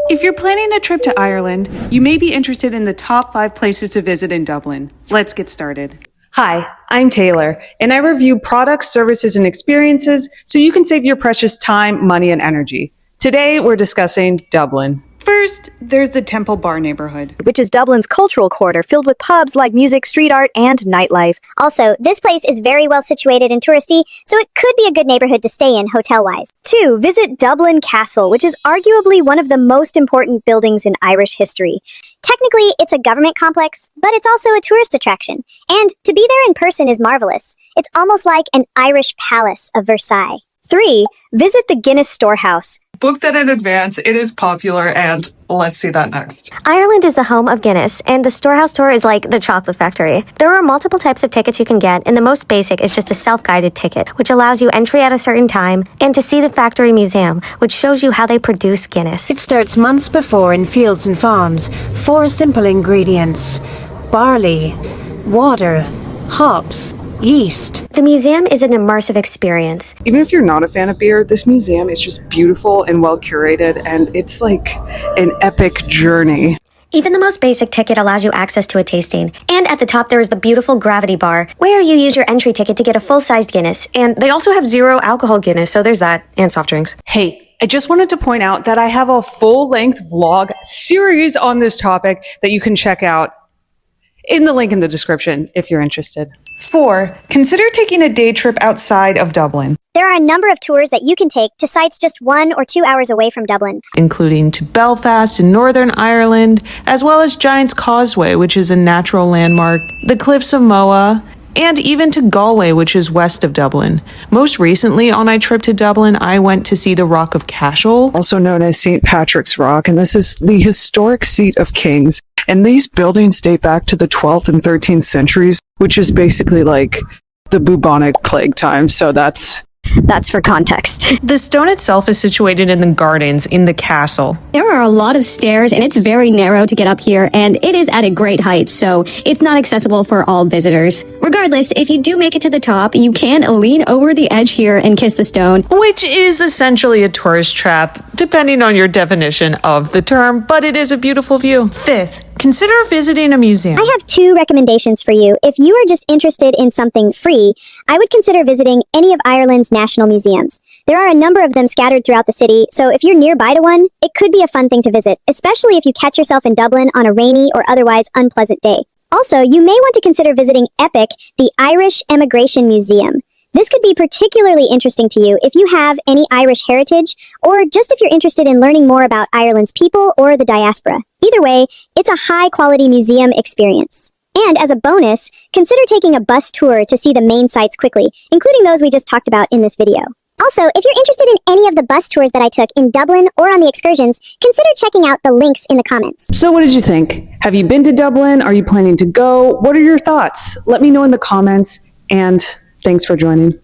If you're planning a trip to Ireland, you may be interested in the top 5 places to visit in Dublin. Let's get started. Hi, I'm Taylor, and I review products, services, and experiences so you can save your precious time, money, and energy. Today, we're discussing Dublin. First, there's the Temple Bar neighborhood, which is Dublin's cultural quarter filled with pubs, live music, street art, and nightlife. Also, this place is very well situated and touristy, so it could be a good neighborhood to stay in hotel-wise. 2. Visit Dublin Castle, which is arguably one of the most important buildings in Irish history. Technically, it's a government complex, but it's also a tourist attraction. And to be there in person is marvelous. It's almost like an Irish palace of Versailles. 3. Visit the Guinness Storehouse. Book that in advance. It is popular, and let's see that next. Ireland is the home of Guinness, and the Storehouse tour is like the chocolate factory. There are multiple types of tickets you can get, and the most basic is just a self-guided ticket, which allows you entry at a certain time, and to see the factory museum, which shows you how they produce Guinness. It starts months before in fields and farms. 4 simple ingredients: barley, water, hops, yeast. The museum is an immersive experience. Even if you're not a fan of beer, this museum is just beautiful and well curated, and it's like an epic journey. Even the most basic ticket allows you access to a tasting. And at the top there is the beautiful Gravity Bar, where you use your entry ticket to get a full-sized Guinness. And they also have 0 alcohol Guinness, so there's that, and soft drinks. Hey, I just wanted to point out that I have a full-length vlog series on this topic that you can check out in the link in the description if you're interested. 4. Consider taking a day trip outside of Dublin, There are a number of tours that you can take to sites just 1 or 2 hours away from Dublin. including to Belfast in Northern Ireland, as well as Giant's Causeway, which is a natural landmark, the Cliffs of Moher, and even to Galway, which is west of Dublin. Most recently, on my trip to Dublin, I went to see the Rock of Cashel, also known as St. Patrick's Rock, and this is the historic seat of kings. And these buildings date back to the 12th and 13th centuries, which is basically like the bubonic plague time. So that's for context. The stone itself is situated in the gardens in the castle. There are a lot of stairs, and it's very narrow to get up here, and it is at a great height, so it's not accessible for all visitors. Regardless, if you do make it to the top, you can lean over the edge here and kiss the stone. Which is essentially a tourist trap, depending on your definition of the term, but it is a beautiful view. 5th, consider visiting a museum. I have 2 recommendations for you. If you are just interested in something free, I would consider visiting any of Ireland's national museums. There are a number of them scattered throughout the city, so if you're nearby to one, it could be a fun thing to visit, especially if you catch yourself in Dublin on a rainy or otherwise unpleasant day. Also, you may want to consider visiting EPIC, the Irish Emigration Museum. This could be particularly interesting to you if you have any Irish heritage, or just if you're interested in learning more about Ireland's people or the diaspora. Either way, it's a high-quality museum experience. And as a bonus, consider taking a bus tour to see the main sites quickly, including those we just talked about in this video. Also, if you're interested in any of the bus tours that I took in Dublin or on the excursions, consider checking out the links in the comments. So what did you think? Have you been to Dublin? Are you planning to go? What are your thoughts? Let me know in the comments, and thanks for joining.